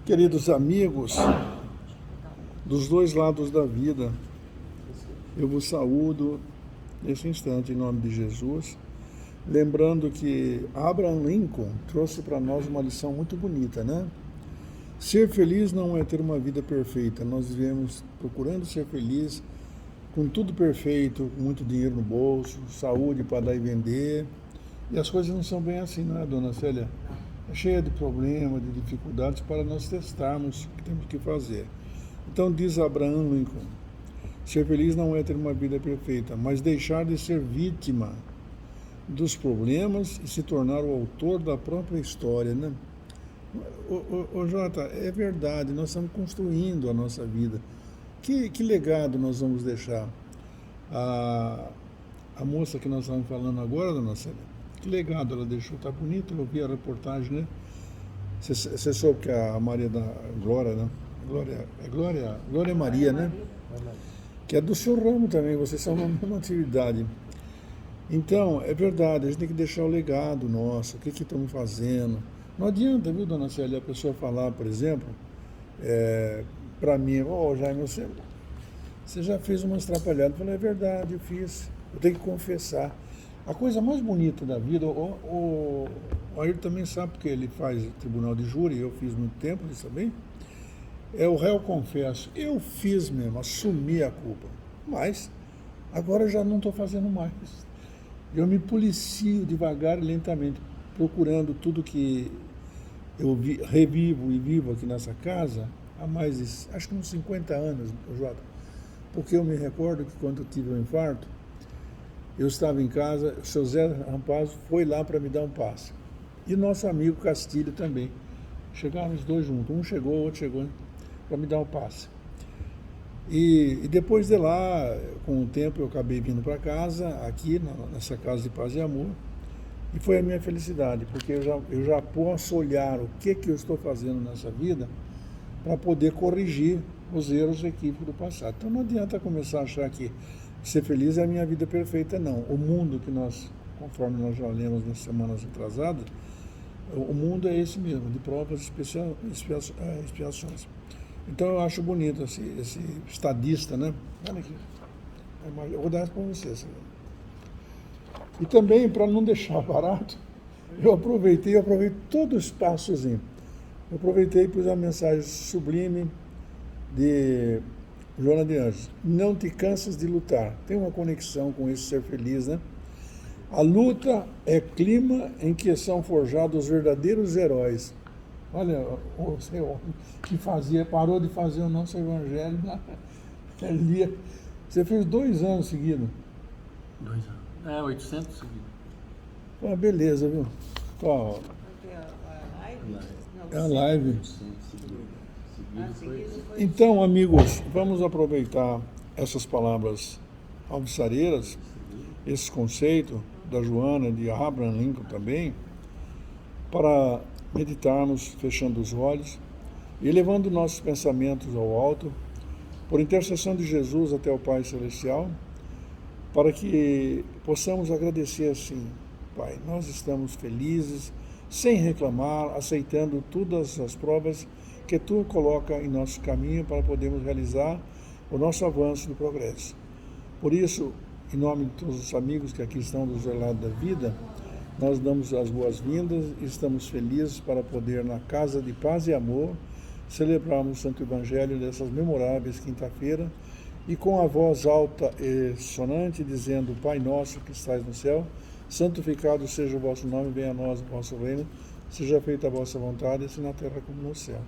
Queridos amigos dos dois lados da vida, eu vos saúdo nesse instante em nome de Jesus, lembrando que Abraham Lincoln trouxe para nós uma lição muito bonita, né? Ser feliz não é ter uma vida perfeita, nós vivemos procurando ser feliz com tudo perfeito, com muito dinheiro no bolso, saúde para dar e vender, e as coisas não são bem assim, não é, dona Célia? É cheia de problemas, de dificuldades para nós testarmos o que temos que fazer. Então diz Abraham Lincoln, ser feliz não é ter uma vida perfeita, mas deixar de ser vítima dos problemas e se tornar o autor da própria história, né? Ô Jota, é verdade, nós estamos construindo a nossa vida. Que legado nós vamos deixar? A, a moça que nós estamos falando agora, dona Célia, que legado ela deixou? Tá bonito, eu vi a reportagem, né? Você soube que a Maria da Glória, né? Glória Maria, né? Que é do seu ramo também, vocês são na mesma atividade. Então, é verdade, a gente tem que deixar o legado nosso, o que estamos fazendo. Não adianta, viu, dona Célia, a pessoa falar, por exemplo, para mim, Jaime, você já fez umas atrapalhadas. Eu falei, é verdade, eu fiz, eu tenho que confessar. A coisa mais bonita da vida, o Ayrton também sabe, porque ele faz tribunal de júri, eu fiz muito tempo isso também, é o réu confesso. Eu fiz mesmo, assumi a culpa, mas agora já não estou fazendo mais. Eu me policio devagar e lentamente, procurando tudo que eu revivo e vivo aqui nessa casa há mais de, acho que uns 50 anos, Jota, porque eu me recordo que quando eu tive um infarto, eu estava em casa, o seu Zé Rampazzo foi lá para me dar um passe. E nosso amigo Castilho também. Chegaram os dois juntos. Um chegou, o outro chegou para me dar um passe. E depois de lá, com o tempo, eu acabei vindo para casa, aqui, nessa casa de paz e amor. E foi a minha felicidade, porque eu já posso olhar o que eu estou fazendo nessa vida para poder corrigir os erros equívocos do passado. Então não adianta começar a achar que ser feliz é a minha vida perfeita, não. O mundo que nós, conforme nós já lemos nas semanas atrasadas, o mundo é esse mesmo, de provas e expiações. Então eu acho bonito esse estadista, né? Olha aqui. Eu vou dar essa para vocês. E também, para não deixar barato, eu aproveito todo o espaçozinho. Eu aproveitei e pus a mensagem sublime de Joana de Anjos. Não te cansas de lutar. Tem uma conexão com esse ser feliz, né? A luta é clima em que são forjados os verdadeiros heróis. Olha, o senhor que parou de fazer o nosso evangelho na lia. Você fez 2 anos seguidos. 2 anos. 800 seguidos. Ah, beleza, viu? Ó, é a live. Então, amigos, vamos aproveitar essas palavras alvissareiras, esse conceito da Joana, de Abraham Lincoln também, para meditarmos, fechando os olhos e levando nossos pensamentos ao alto, por intercessão de Jesus até o Pai Celestial, para que possamos agradecer assim, Pai, nós estamos felizes, sem reclamar, aceitando todas as provas que Tu coloca em nosso caminho para podermos realizar o nosso avanço no progresso. Por isso, em nome de todos os amigos que aqui estão do outro lado da vida, nós damos as boas-vindas e estamos felizes para poder, na Casa de Paz e Amor, celebrarmos o Santo Evangelho dessas memoráveis quinta-feira e com a voz alta e sonante, dizendo, Pai nosso que estais no céu, santificado seja o vosso nome, venha a nós o vosso reino, seja feita a vossa vontade, assim na terra como no céu.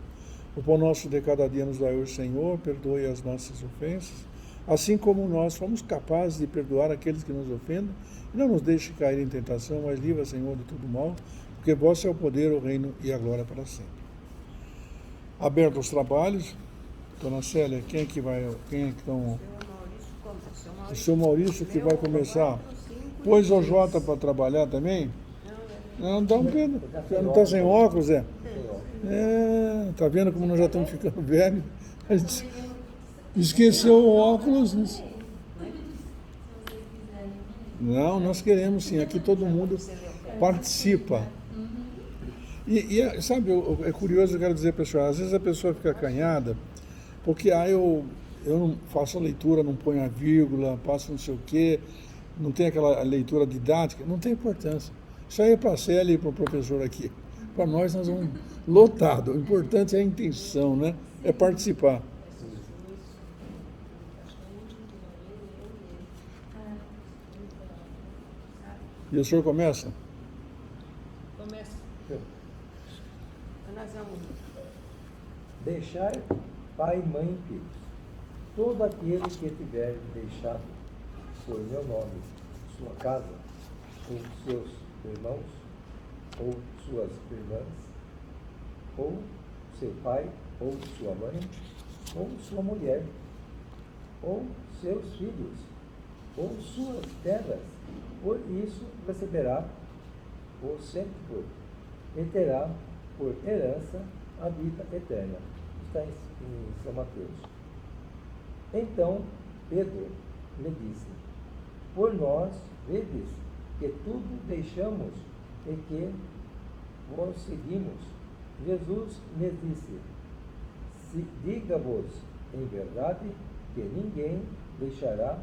O pão nosso de cada dia nos dai hoje, Senhor, perdoe as nossas ofensas, assim como nós fomos capazes de perdoar aqueles que nos ofendem, e não nos deixe cair em tentação, mas livra, Senhor, de todo mal, porque vosso é o poder, o reino e a glória para sempre. Aberto os trabalhos, dona Célia, quem é que estão? O seu Maurício que vai começar. Pôs o Jota para trabalhar também? Não, dá um pena. Você não está sem óculos, é? Tá vendo como nós já estamos ficando velhos? A gente esqueceu o óculos. Não, nós queremos sim. Aqui todo mundo participa. Sabe, é curioso, eu quero dizer, pessoal, às vezes a pessoa fica acanhada, porque eu não faço a leitura, não ponho a vírgula, passo não sei o quê, não tem aquela leitura didática, não tem importância. Isso aí é para a Célia e para o professor aqui. Para nós vamos lotado. O importante é a intenção, né? É participar. E o senhor começa? Começa. Nós vamos. Deixai pai, mãe e filhos. Todo aquele que tiver deixado por meu nome sua casa, ou seus irmãos, ou suas irmãs, ou seu pai, ou sua mãe, ou sua mulher, ou seus filhos, ou suas terras, por isso receberá o centésimo e terá por herança a vida eterna. Está em São Mateus. Então Pedro me disse: por nós vedes que tudo deixamos e que vos seguimos. Jesus me disse: diga-vos em verdade que ninguém deixará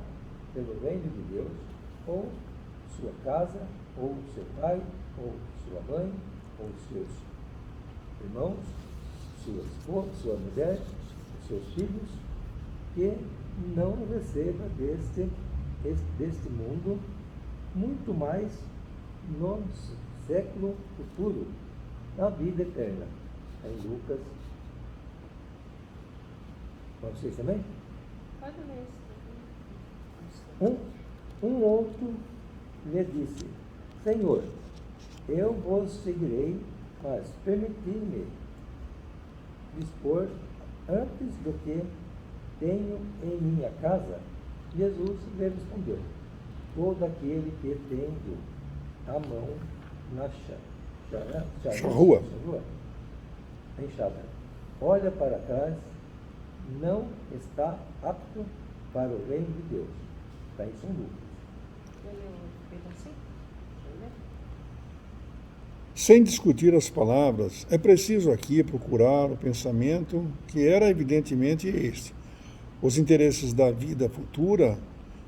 pelo reino de Deus ou sua casa, ou seu pai, ou sua mãe, ou seus irmãos, sua esposa, sua mulher, seus filhos, que não receba deste mundo muito mais no século futuro, na vida eterna. Em Lucas. Vocês também? Pode ler. Um outro lhe disse: Senhor, eu vos seguirei, mas permiti-me dispor antes do que tenho em minha casa. Jesus lhe respondeu: todo aquele que tendo a mão na charrua, enxada, olha para trás, não está apto para o reino de Deus. Está em São Lucas. Sem discutir as palavras, é preciso aqui procurar o pensamento que era evidentemente este. Os interesses da vida futura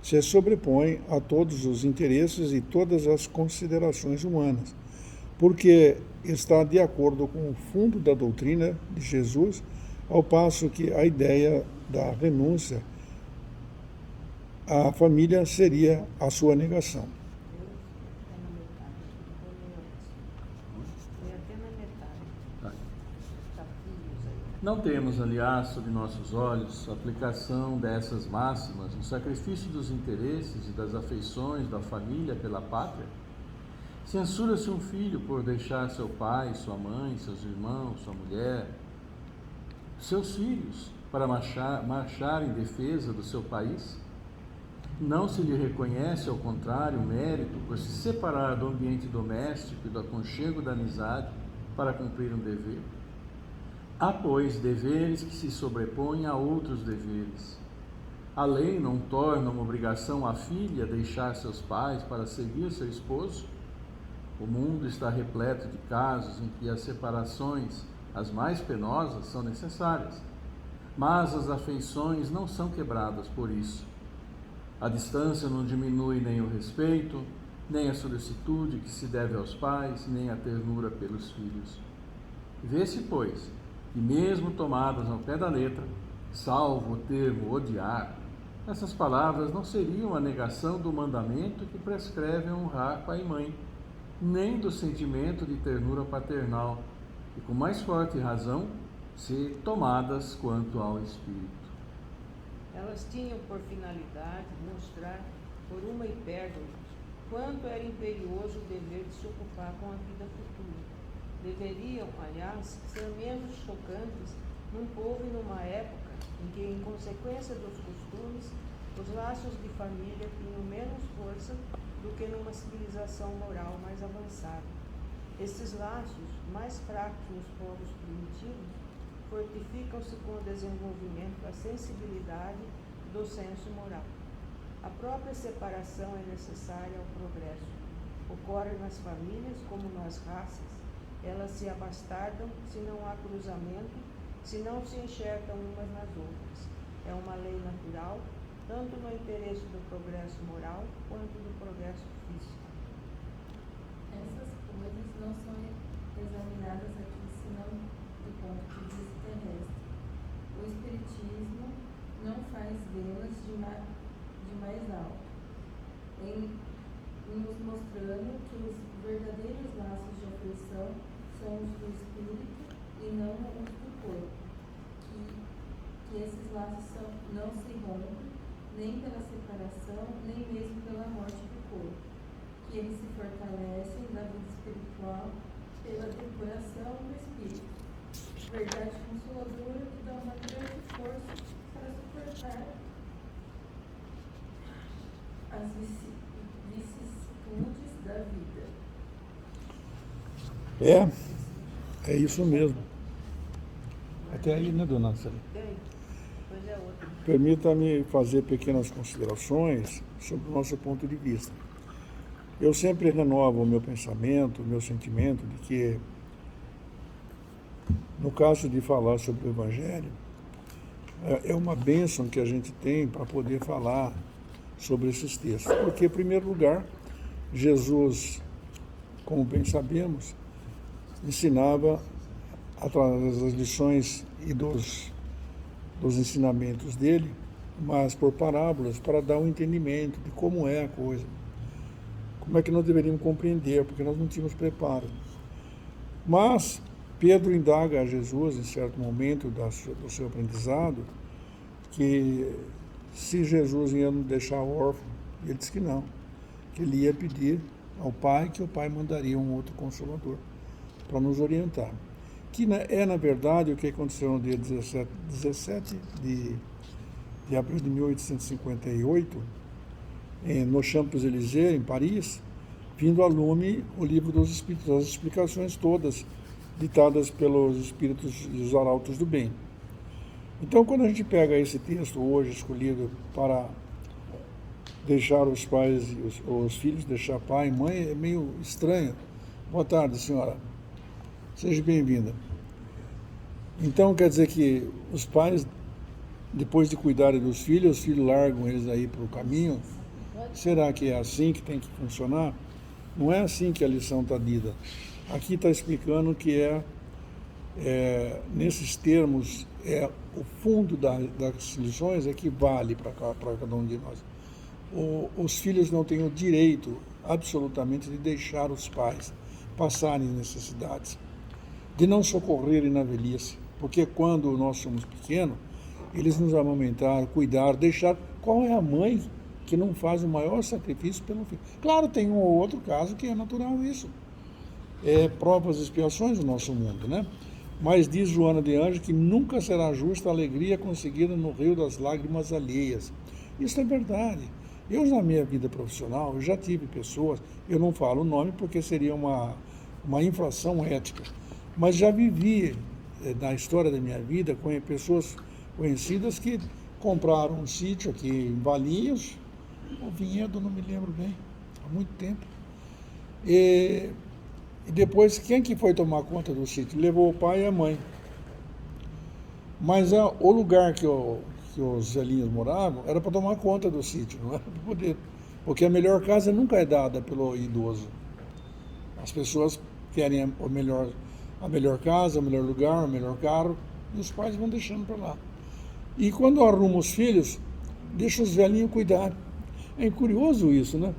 se sobrepõem a todos os interesses e todas as considerações humanas, porque está de acordo com o fundo da doutrina de Jesus, ao passo que a ideia da renúncia à família seria a sua negação. Não temos, aliás, sob nossos olhos, a aplicação dessas máximas no sacrifício dos interesses e das afeições da família pela pátria? Censura-se um filho por deixar seu pai, sua mãe, seus irmãos, sua mulher, seus filhos, para marchar em defesa do seu país? Não se lhe reconhece, ao contrário, mérito por se separar do ambiente doméstico e do aconchego da amizade para cumprir um dever? Há, pois, deveres que se sobrepõem a outros deveres. A lei não torna uma obrigação a filha deixar seus pais para seguir seu esposo? O mundo está repleto de casos em que as separações, as mais penosas, são necessárias, mas as afeições não são quebradas por isso. A distância não diminui nem o respeito, nem a solicitude que se deve aos pais, nem a ternura pelos filhos. Vê-se, pois, e mesmo tomadas ao pé da letra, salvo o termo odiar, essas palavras não seriam a negação do mandamento que prescreve honrar pai e mãe, nem do sentimento de ternura paternal, e com mais forte razão, se tomadas quanto ao espírito. Elas tinham por finalidade mostrar, por uma hipérbole, quanto era imperioso o dever de se ocupar com a vida futura. Deveriam, aliás, ser menos chocantes num povo e numa época em que, em consequência dos costumes, os laços de família tinham menos força do que numa civilização moral mais avançada. Esses laços, mais fracos nos povos primitivos, fortificam-se com o desenvolvimento da sensibilidade e do senso moral. A própria separação é necessária ao progresso. Ocorre nas famílias como nas raças, Elas se abastardam se não há cruzamento, se não se enxertam umas nas outras. É uma lei natural, tanto no interesse do progresso moral quanto do progresso físico. Essas coisas não são examinadas aqui senão do ponto de vista terrestre. O Espiritismo não faz vê-las de mais alto, em nos mostrando que os verdadeiros laços de afeição são os do espírito e não os do corpo, que esses laços não se rompem nem pela separação, nem mesmo pela morte do corpo, que eles se fortalecem na vida espiritual pela depuração do espírito. Verdade consoladora que dá uma grande força para suportar as vicissitudes da vida. É isso mesmo. Até aí, né, dona Célia? Bem, depois é outra. Permita-me fazer pequenas considerações sobre o nosso ponto de vista. Eu sempre renovo o meu pensamento, o meu sentimento de que, no caso de falar sobre o Evangelho, é uma bênção que a gente tem para poder falar sobre esses textos. Porque, em primeiro lugar, Jesus, como bem sabemos, ensinava através das lições e dos ensinamentos dele, mas por parábolas, para dar um entendimento de como é a coisa. Como é que nós deveríamos compreender, porque nós não tínhamos preparo. Mas Pedro indaga a Jesus, em certo momento do seu aprendizado, que se Jesus ia nos deixar órfão, ele disse que não, que ele ia pedir ao Pai, que o Pai mandaria um outro Consolador para nos orientar. Que é, na verdade, o que aconteceu no dia 17 de abril de 1858, no Champs-Élysées, em Paris, vindo a lume o livro dos Espíritos, as explicações todas ditadas pelos Espíritos e os Arautos do Bem. Então, quando a gente pega esse texto hoje escolhido para deixar os pais, os filhos, deixar pai e mãe, é meio estranho. Boa tarde, senhora. Seja bem-vinda. Então, quer dizer que os pais, depois de cuidarem dos filhos, os filhos largam eles aí para o caminho. Será que é assim que tem que funcionar? Não é assim que a lição está dita. Aqui está explicando que nesses termos, o fundo das lições é que vale para cada um de nós. Os filhos não têm o direito, absolutamente, de deixar os pais passarem necessidades, de não socorrerem na velhice, porque quando nós somos pequenos, eles nos amamentaram, cuidaram, deixaram. Qual é a mãe que não faz o maior sacrifício pelo filho? Claro, tem um ou outro caso que é natural isso. Provas e expiações do nosso mundo, né? Mas diz Joana de Anjos que nunca será justa a alegria conseguida no rio das lágrimas alheias. Isso é verdade. Eu, na minha vida profissional, eu já tive pessoas, eu não falo o nome porque seria uma infração ética, mas já vivi na história da minha vida com pessoas conhecidas que compraram um sítio aqui em Valinhos, o Vinhedo, não me lembro bem, há muito tempo, e depois, quem que foi tomar conta do sítio? Levou o pai e a mãe. Mas o lugar que os velhinhos moravam era para tomar conta do sítio, não era para poder. Porque a melhor casa nunca é dada pelo idoso. As pessoas querem a melhor casa, o melhor lugar, o melhor carro, e os pais vão deixando para lá. E quando arrumam os filhos, deixa os velhinhos cuidar. É curioso isso, né?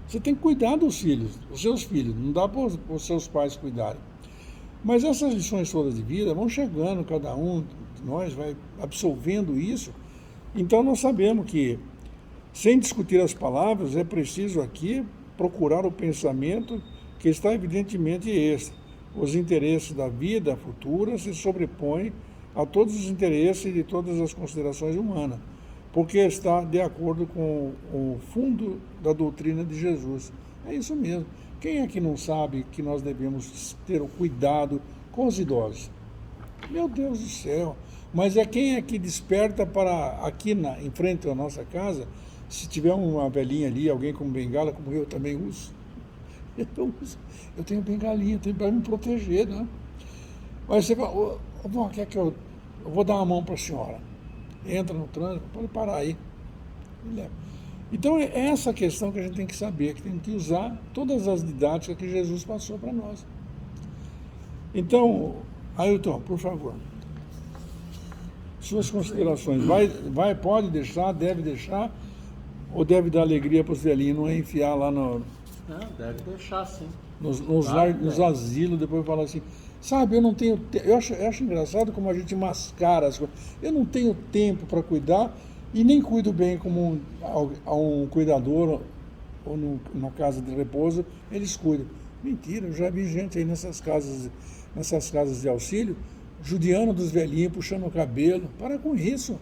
Você tem que cuidar dos filhos, dos seus filhos, não dá para os seus pais cuidarem. Mas essas lições todas de vida vão chegando, cada um de nós vai absorvendo isso. Então nós sabemos que, sem discutir as palavras, é preciso aqui procurar o pensamento que está evidentemente esse. Os interesses da vida futura se sobrepõem a todos os interesses de todas as considerações humanas, porque está de acordo com o fundo da doutrina de Jesus. É isso mesmo. Quem é que não sabe que nós devemos ter o cuidado com os idosos? Meu Deus do céu! Mas quem é que desperta para aqui em frente à nossa casa, se tiver uma velhinha ali, alguém com bengala, como eu também uso, Eu tenho bengalinha, tenho para me proteger, né? Mas você fala, vó, quer que eu vou dar uma mão para a senhora? Entra no trânsito, pode parar aí. E leva. Então é essa questão que a gente tem que saber, que tem que usar todas as didáticas que Jesus passou para nós. Então, Ailton, por favor, suas considerações. Pode deixar, deve deixar, ou deve dar alegria para os velhinhos, não é enfiar lá Não, deve deixar sim. nos asilos, depois falar assim, sabe, eu não tenho eu acho engraçado como a gente mascara as coisas. Eu não tenho tempo para cuidar e nem cuido bem como um cuidador ou numa casa de repouso, eles cuidam. Mentira, eu já vi gente aí nessas casas de auxílio, judiando dos velhinhos, puxando o cabelo. Para com isso.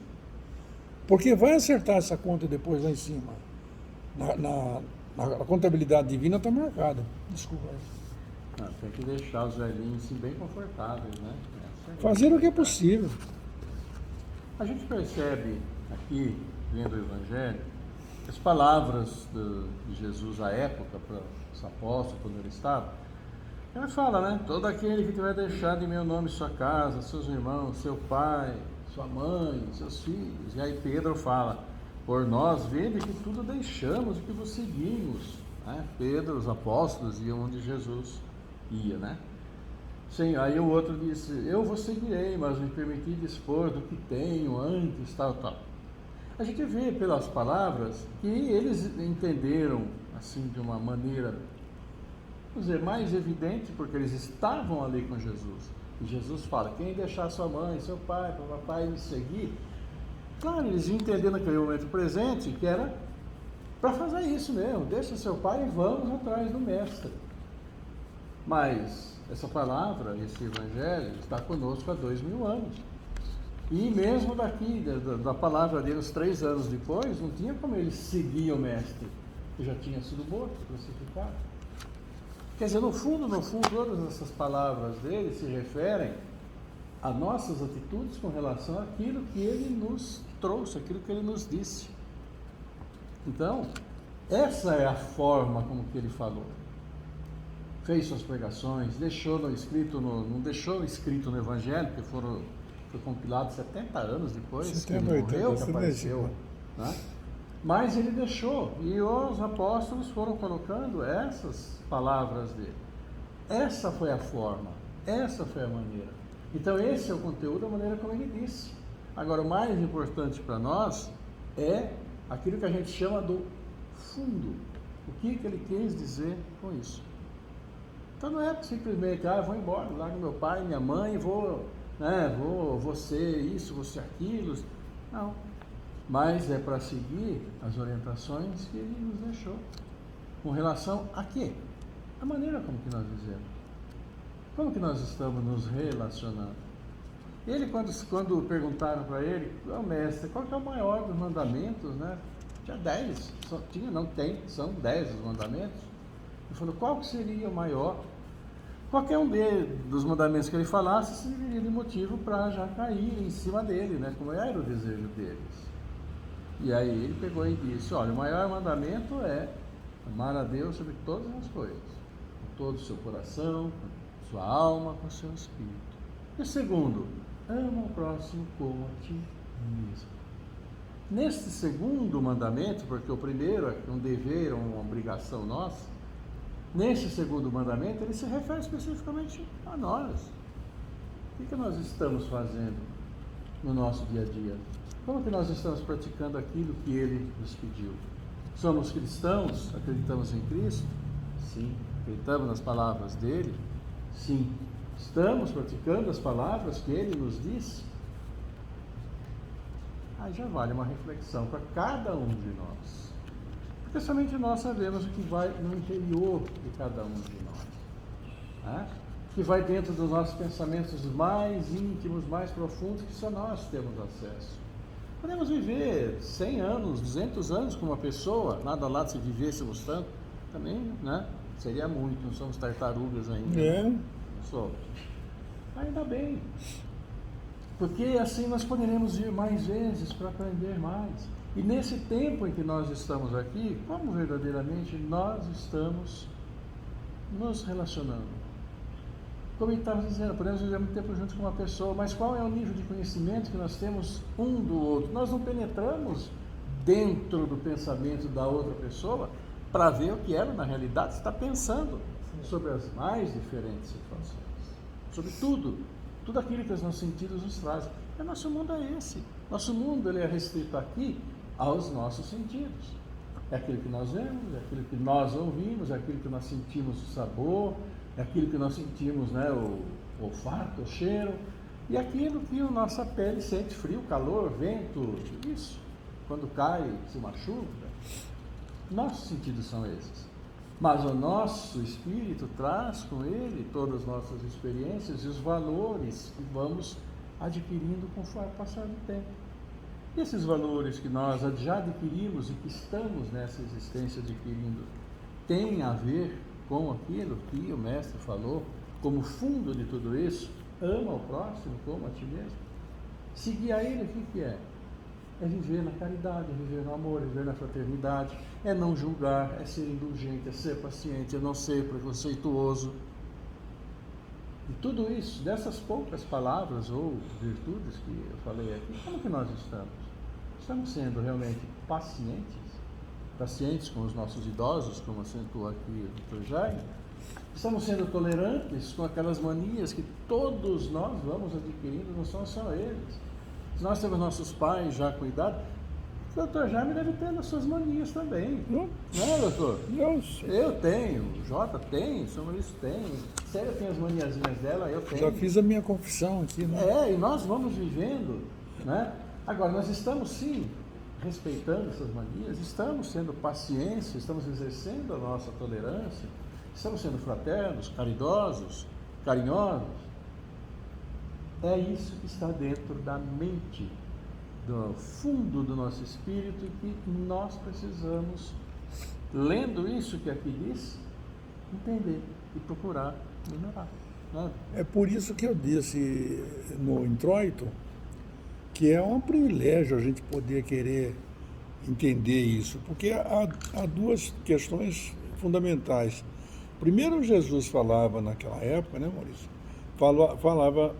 Porque vai acertar essa conta depois lá em cima. A contabilidade divina está marcada. Desculpa. Tem que deixar os velhinhos assim, bem confortáveis, né? Fazer o que é possível. A gente percebe aqui, lendo o Evangelho, as palavras de Jesus à época, para os apóstolos, quando ele estava, ele fala, né? Todo aquele que tiver deixado em meu nome sua casa, seus irmãos, seu pai, sua mãe, seus filhos. E aí Pedro fala, por nós, vede que tudo deixamos e que vos seguimos. Né? Pedro, os apóstolos, iam onde Jesus ia, né? Sim, aí o outro disse, eu vos seguirei, mas me permiti dispor do que tenho antes, tal. A gente vê pelas palavras que eles entenderam, assim, de uma maneira, vamos dizer, mais evidente, porque eles estavam ali com Jesus. E Jesus fala, quem deixar sua mãe, seu pai, papai me seguir, claro, eles entenderam naquele momento presente que era para fazer isso mesmo, deixa seu pai e vamos atrás do mestre. Mas essa palavra, esse evangelho, está conosco há 2000 anos. E mesmo daqui, da palavra dele, uns 3 anos depois, não tinha como ele seguir o mestre, que já tinha sido morto, crucificado. Quer dizer, no fundo, todas essas palavras dele se referem a nossas atitudes com relação àquilo que ele nos trouxe, aquilo que ele nos disse. Então, essa é a forma como que ele falou. Fez suas pregações, não deixou escrito no Evangelho, que foi compilado 70 anos depois, 70, que ele morreu, 80, que apareceu, né? Mas ele deixou, e os apóstolos foram colocando essas palavras dele. Essa foi a forma, essa foi a maneira. Então esse é o conteúdo, a maneira como ele disse. Agora, o mais importante para nós é aquilo que a gente chama do fundo. O que ele quis dizer com isso? Então não é simplesmente, eu vou embora, largo meu pai, minha mãe, vou ser isso, vou ser aquilo. Não. Mas é para seguir as orientações que ele nos deixou. Com relação a quê? A maneira como que nós vivemos. Como que nós estamos nos relacionando. Ele, quando perguntaram para ele, mestre, qual que é o maior dos mandamentos, né? Tinha 10, são 10 os mandamentos. Ele falou, qual que seria o maior? Qualquer um dos mandamentos que ele falasse serviria de motivo para já cair em cima dele, né? Como era o desejo deles. E aí ele pegou e disse, olha, o maior mandamento é amar a Deus sobre todas as coisas, com todo o seu coração, com sua alma, com o seu espírito. E o segundo, ama o próximo como a ti mesmo. Neste segundo mandamento, porque o primeiro é um dever, uma obrigação nossa, neste segundo mandamento ele se refere especificamente a nós. O que nós estamos fazendo no nosso dia a dia? Como que nós estamos praticando aquilo que ele nos pediu? Somos cristãos? Acreditamos em Cristo? Sim. Acreditamos nas palavras dele? Sim. Estamos praticando as palavras que ele nos disse? Aí já vale uma reflexão para cada um de nós. Porque somente nós sabemos o que vai no interior de cada um de nós. Né? Que vai dentro dos nossos pensamentos mais íntimos, mais profundos, que só nós temos acesso. Podemos viver 100 anos, 200 anos com uma pessoa, nada lá de se vivêssemos tanto, também, né? Seria muito, não somos tartarugas ainda. Não somos. Ainda bem. Porque assim nós poderemos vir mais vezes para aprender mais. E nesse tempo em que nós estamos aqui, como verdadeiramente nós estamos nos relacionando. Como ele estava dizendo, podemos viver muito tempo juntos com uma pessoa, mas qual é o nível de conhecimento que nós temos um do outro? Nós não penetramos dentro do pensamento da outra pessoa para ver o que ela, na realidade, está pensando sobre as mais diferentes situações, sobre tudo aquilo que os nossos sentidos nos trazem. E nosso mundo é esse. Nosso mundo ele é restrito aqui aos nossos sentidos. É aquilo que nós vemos, é aquilo que nós ouvimos, é aquilo que nós sentimos o sabor, é aquilo que nós sentimos, né, o olfato, o cheiro, e aquilo que a nossa pele sente, frio, calor, vento, isso. Quando cai, se machuca. Nossos sentidos são esses. Mas o nosso espírito traz com ele todas as nossas experiências e os valores que vamos adquirindo conforme o passar do tempo. E esses valores que nós já adquirimos e que estamos nessa existência adquirindo, têm a ver com aquilo que o Mestre falou, como fundo de tudo isso, ama o próximo como a ti mesmo. Seguir a ele, o que é? É viver na caridade, é viver no amor, é viver na fraternidade, é não julgar, é ser indulgente, é ser paciente, é não ser preconceituoso. E tudo isso, dessas poucas palavras ou virtudes que eu falei aqui, como que nós estamos? Estamos sendo realmente pacientes com os nossos idosos, como acentuou aqui o Dr. Jaime? Estamos sendo tolerantes com aquelas manias que todos nós vamos adquirindo, não são só eles. Se nós temos nossos pais já cuidados, o Dr. Jaime deve ter as suas manias também. Não é, doutor? Eu tenho, o Jota tem, o São Maurício tem, Célia tem as maniazinhas dela, eu tenho. Já fiz a minha confissão aqui, né? E nós vamos vivendo, né? Agora, nós estamos sim respeitando essas manias, estamos sendo pacientes, estamos exercendo a nossa tolerância, estamos sendo fraternos, caridosos, carinhosos. É isso que está dentro da mente, do fundo do nosso espírito, e que nós precisamos, lendo isso que aqui diz, entender e procurar melhorar. Né? É por isso que eu disse no introito que é um privilégio a gente poder querer entender isso, porque há duas questões fundamentais. Primeiro, Jesus falava naquela época, né, Maurício? Falava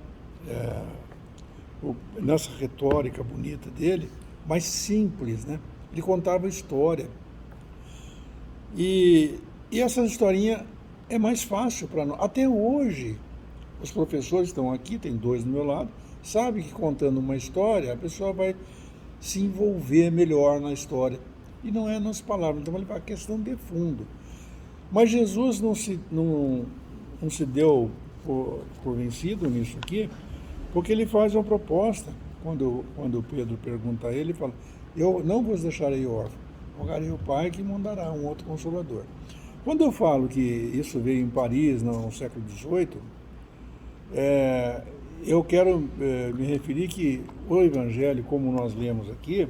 nessa retórica bonita dele, mas simples, né? Ele contava história. E essa historinha é mais fácil para nós. Até hoje, os professores estão aqui, tem dois do meu lado, sabem que contando uma história, a pessoa vai se envolver melhor na história. E não é nas palavras, então ele vai a questão de fundo. Mas Jesus não se deu por vencido nisso aqui, porque ele faz uma proposta. Quando Pedro pergunta a ele, ele fala: eu não vos deixarei órfão, rogarei ao Pai que mandará um outro Consolador. Quando eu falo que isso veio em Paris no século XVIII, eu quero me referir que o Evangelho, como nós lemos aqui,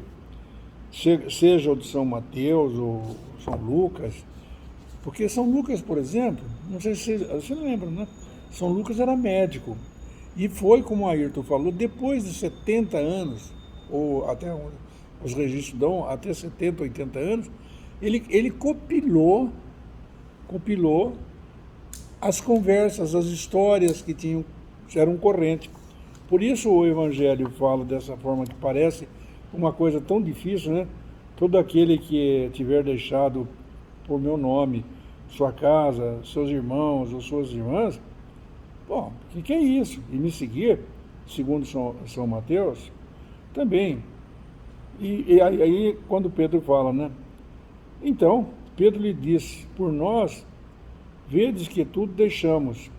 seja o de São Mateus ou São Lucas, porque São Lucas, por exemplo, não sei se você lembra, né? São Lucas era médico. E foi, como o Ayrton falou, depois de 70 anos, ou até os registros dão até 70, 80 anos, ele compilou as conversas, as histórias que eram correntes. Por isso o Evangelho fala dessa forma, que parece uma coisa tão difícil, né? Todo aquele que tiver deixado por meu nome sua casa, seus irmãos ou suas irmãs, bom, o que é isso? E me seguir, segundo São Mateus, também. E aí, quando Pedro fala, né? Então, Pedro lhe disse: por nós, vedes que tudo deixamos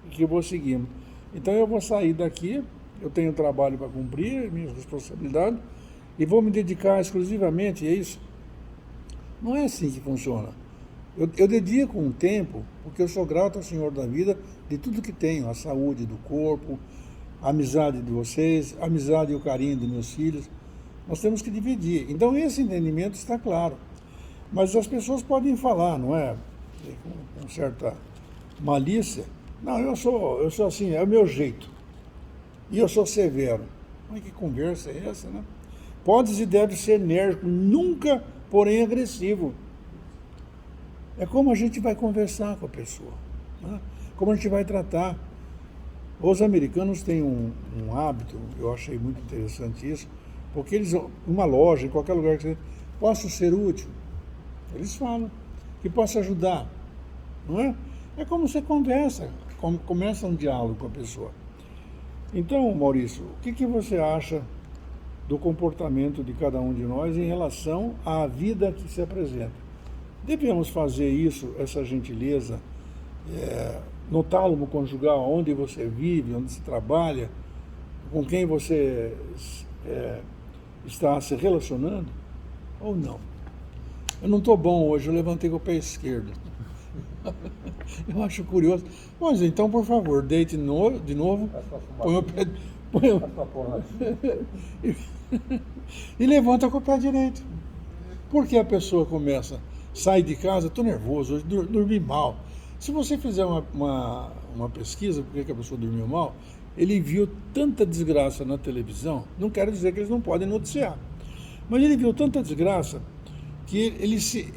e que vos seguimos. Então eu vou sair daqui, eu tenho trabalho para cumprir, minhas responsabilidades, e vou me dedicar exclusivamente a isso. Não é assim que funciona. Eu dedico um tempo, porque eu sou grato ao Senhor da vida de tudo que tenho, a saúde do corpo, a amizade de vocês, a amizade e o carinho dos meus filhos. Nós temos que dividir. Então esse entendimento está claro. Mas as pessoas podem falar, não é? Com certa malícia. Não, eu sou assim, é o meu jeito. E eu sou severo. Mas que conversa é essa, né? Podes e deve ser enérgico, nunca, porém, agressivo. É como a gente vai conversar com a pessoa. né? Como a gente vai tratar. Os americanos têm um hábito, eu achei muito interessante isso, porque eles, numa loja, em qualquer lugar que você possa ser útil, eles falam que possa ajudar, não é? É como você conversa, começa um diálogo com a pessoa. Então, Maurício, o que você acha do comportamento de cada um de nós em relação à vida que se apresenta? Devemos fazer isso, essa gentileza, no tálamo conjugal, onde você vive, onde se trabalha, com quem você está se relacionando, ou não? Eu não estou bom hoje, eu levantei com o pé esquerdo. Eu acho curioso. Mas então, por favor, deite de novo, põe o pé... e levanta com o pé direito. Porque a pessoa começa, sai de casa, estou nervoso, hoje dormi mal. Se você fizer uma pesquisa, por que a pessoa dormiu mal, ele viu tanta desgraça na televisão, não quero dizer que eles não podem noticiar, mas ele viu tanta desgraça que ele se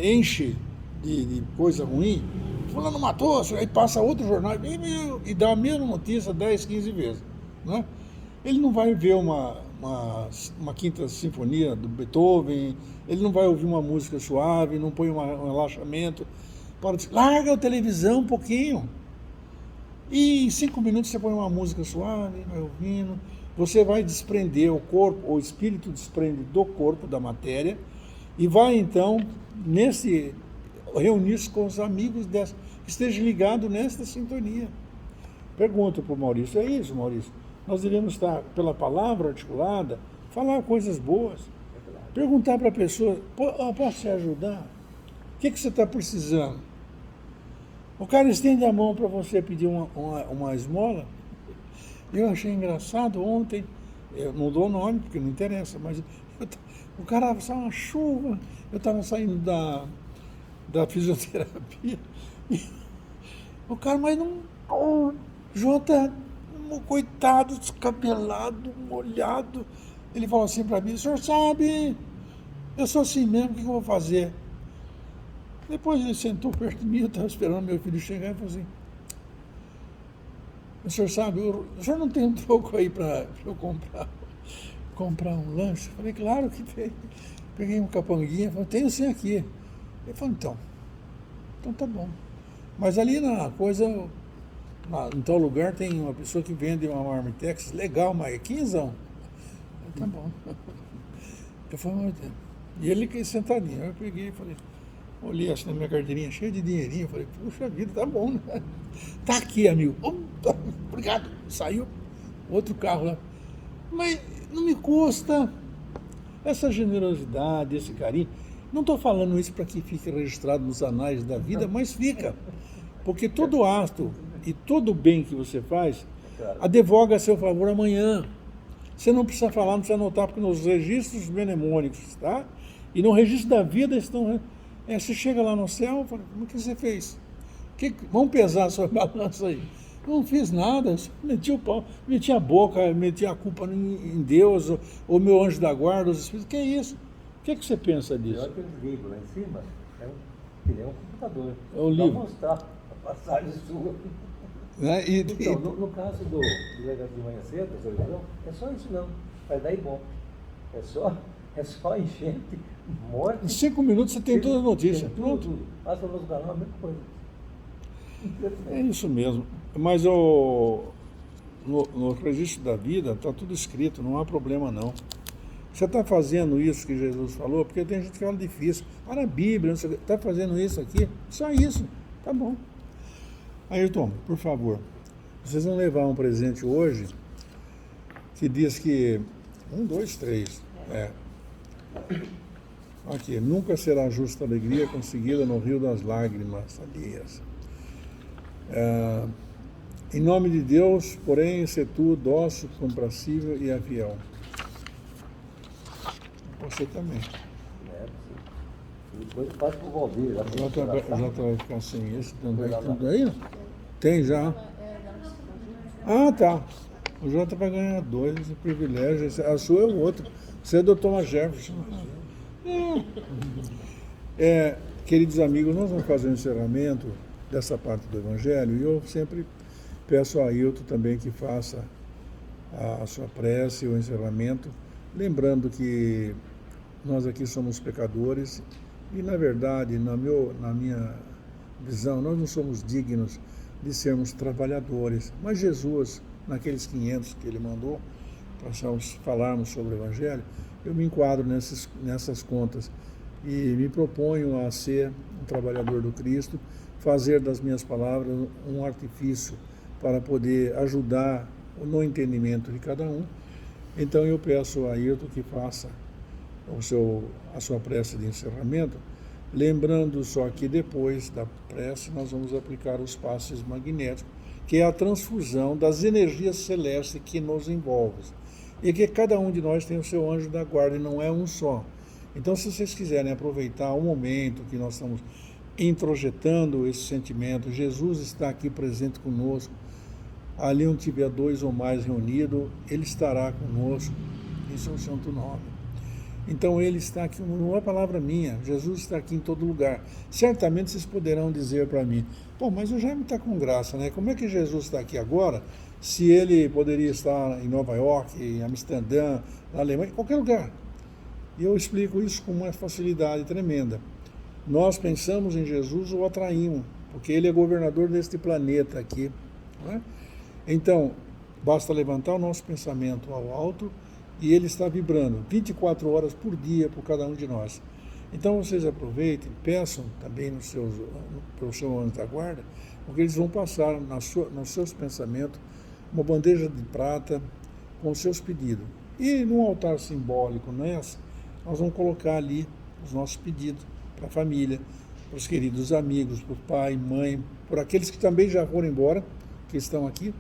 enche de coisa ruim, fulano matou, aí passa outro jornal e dá a mesma notícia 10, 15 vezes. Né? Ele não vai ver uma quinta sinfonia do Beethoven, ele não vai ouvir uma música suave, não põe um relaxamento. Larga a televisão um pouquinho e em 5 minutos você põe uma música suave, vai ouvindo, você vai desprender o corpo, o espírito desprende do corpo, da matéria, e vai então reunir-se com os amigos que estejam ligados nesta sintonia. Pergunto para o Maurício, é isso, Maurício? Nós devemos estar, pela palavra articulada, falar coisas boas, perguntar para a pessoa, posso te ajudar? O que você está precisando? O cara estende a mão para você pedir uma esmola. Eu achei engraçado ontem, eu não dou nome porque não interessa, mas o cara estava uma chuva, eu estava saindo da fisioterapia, e o cara, mas não, Jota, coitado, descabelado, molhado, ele falou assim para mim, o senhor sabe, eu sou assim mesmo, o que eu vou fazer? Depois ele sentou perto de mim, eu estava esperando meu filho chegar e falou assim, o senhor sabe, o senhor não tem um troco aí para eu comprar um lanche? Eu falei, claro que tem. Peguei um capanguinha, falei, tenho sim aqui. Ele falou, então tá bom. Mas ali na coisa, em tal lugar tem uma pessoa que vende uma Marmitex, legal, mas é 15. Tá bom. Eu falei, e ele sentadinho, eu peguei e falei, olhei assim na minha carteirinha, cheia de dinheirinho, falei, puxa vida, tá bom, né? Tá aqui, amigo. Obrigado. Saiu outro carro lá. Mas não me custa essa generosidade, esse carinho. Não estou falando isso para que fique registrado nos anais da vida, mas fica. Porque todo ato e todo bem que você faz, advoga a seu favor amanhã. Você não precisa falar, não precisa anotar, porque nos registros mnemônicos, tá? E no registro da vida estão... você chega lá no céu, fala, o que você fez? Vamos pesar a sua balança aí. Eu não fiz nada, só meti o pau, meti a boca, meti a culpa em Deus, ou meu anjo da guarda, os espíritos. Que é isso? O que você pensa disso? Olha aquele livro lá em cima, é um computador. É um livro. Para mostrar a passagem sua. Né? Então, no caso do delegado de manhã cedo, da televisão, é só isso não. Vai dar bom. É só enchente, morte. Em 5 minutos você tem toda a notícia. Pronto. Tudo. Passa no nosso canal, a mesma coisa. É isso mesmo. Mas no registro da vida está tudo escrito, não há problema não. Você está fazendo isso que Jesus falou, porque tem gente que fala difícil. Olha a Bíblia, está fazendo isso aqui, só isso, tá bom. Ayrton, por favor, vocês vão levar um presente hoje que diz que 1, 2, 3. Aqui, nunca será justa alegria conseguida no rio das lágrimas alheias. Em nome de Deus, porém, se tu dócil, compracível e fiel. Você também. Depois passa para o Valdir. Já vai ficar sem esse também. Tudo aí? Tem já. Ah, tá. O Jota vai ganhar 2, o privilégio. A sua é o outro. Você é do Thomas Jefferson. Queridos amigos, nós vamos fazer um encerramento dessa parte do Evangelho, e eu sempre peço a Ailton também que faça a sua prece, o encerramento, lembrando que nós aqui somos pecadores e, na verdade, na minha visão, nós não somos dignos de sermos trabalhadores, mas Jesus, naqueles 500 que ele mandou, para falarmos sobre o Evangelho, eu me enquadro nessas contas e me proponho a ser um trabalhador do Cristo, fazer das minhas palavras um artifício para poder ajudar no entendimento de cada um. Então eu peço a Ailton que faça a sua prece de encerramento, lembrando só que depois da prece nós vamos aplicar os passes magnéticos, que é a transfusão das energias celestes que nos envolvem. E que cada um de nós tem o seu anjo da guarda, e não é um só. Então, se vocês quiserem aproveitar o momento que nós estamos introjetando esse sentimento, Jesus está aqui presente conosco, ali onde tiver 2 ou mais reunidos, Ele estará conosco em seu santo nome. Então Ele está aqui, não é palavra minha, Jesus está aqui em todo lugar. Certamente vocês poderão dizer para mim, pô, mas o Jaime está com graça, né? Como é que Jesus está aqui agora, se Ele poderia estar em Nova York, em Amsterdã, na Alemanha, em qualquer lugar? E eu explico isso com uma facilidade tremenda. Nós pensamos em Jesus ou atraímos, porque Ele é governador deste planeta aqui, não é? Então, basta levantar o nosso pensamento ao alto e ele está vibrando 24 horas por dia por cada um de nós. Então vocês aproveitem, peçam também para o seu anjo da guarda, porque eles vão passar nos seus pensamentos uma bandeja de prata com os seus pedidos. E num altar simbólico nós vamos colocar ali os nossos pedidos para a família, para os queridos amigos, para o pai, mãe, por aqueles que também já foram embora, que estão aqui.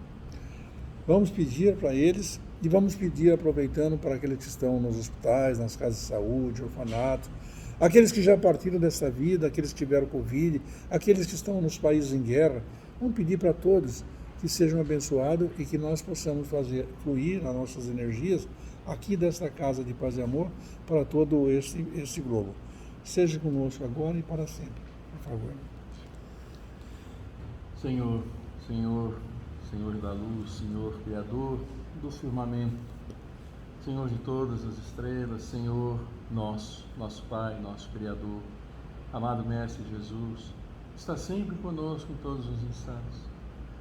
Vamos pedir para eles e vamos pedir, aproveitando, para aqueles que estão nos hospitais, nas casas de saúde, orfanatos, aqueles que já partiram dessa vida, aqueles que tiveram Covid, aqueles que estão nos países em guerra. Vamos pedir para todos que sejam abençoados e que nós possamos fazer fluir as nossas energias aqui desta casa de paz e amor para todo esse globo. Seja conosco agora e para sempre, por favor. Senhor, Senhor, Senhor da luz, Senhor Criador do firmamento, Senhor de todas as estrelas, Senhor nosso Pai, nosso Criador, amado Mestre Jesus, está sempre conosco em todos os instantes.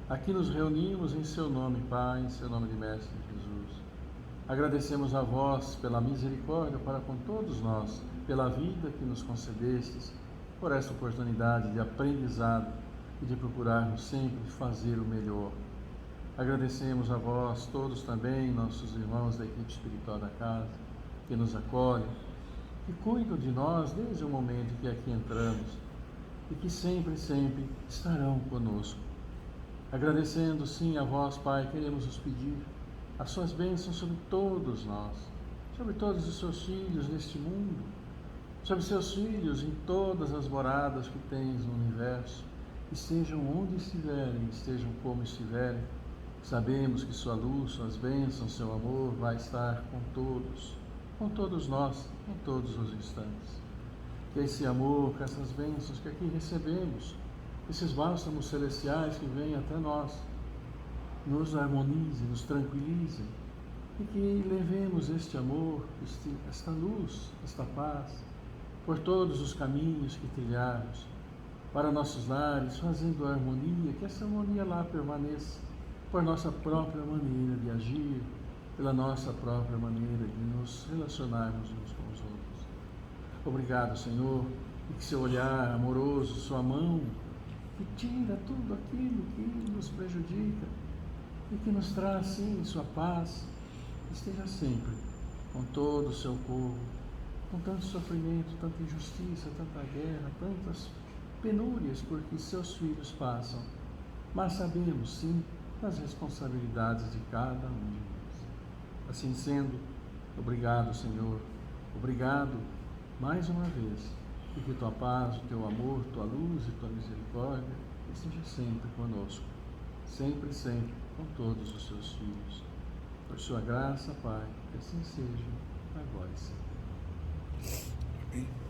Aqui nos reunimos em Seu nome, Pai, em Seu nome de Mestre Jesus. Agradecemos a vós pela misericórdia para com todos nós, pela vida que nos concedestes, por esta oportunidade de aprendizado e de procurarmos sempre fazer o melhor. Agradecemos a vós todos também, nossos irmãos da equipe espiritual da casa, que nos acolhem, que cuidam de nós desde o momento que aqui entramos e que sempre estarão conosco. Agradecendo, sim, a vós, Pai, queremos os pedir as suas bênçãos sobre todos nós, sobre todos os seus filhos neste mundo, sobre seus filhos em todas as moradas que tens no universo, estejam onde estiverem, estejam como estiverem. Sabemos que sua luz, suas bênçãos, seu amor vai estar com todos nós, em todos os instantes. Que esse amor, que essas bênçãos que aqui recebemos, esses bálsamos celestiais que vêm até nós, nos harmonizem, nos tranquilizem, e que levemos este amor, esta luz, esta paz, por todos os caminhos que trilharmos, para nossos lares, fazendo a harmonia, que essa harmonia lá permaneça, por nossa própria maneira de agir, pela nossa própria maneira de nos relacionarmos uns com os outros. Obrigado, Senhor, e que seu olhar amoroso, sua mão, que tira tudo aquilo que nos prejudica e que nos traz, sim, sua paz, esteja sempre com todo o seu povo, com tanto sofrimento, tanta injustiça, tanta guerra, tantas penúrias por que seus filhos passam, mas sabemos, sim, das responsabilidades de cada um de nós. Assim sendo, obrigado, Senhor, obrigado mais uma vez, e que tua paz, o teu amor, tua luz e tua misericórdia esteja sempre conosco, sempre com todos os seus filhos. Por sua graça, Pai, que assim seja, agora e sempre. Amém.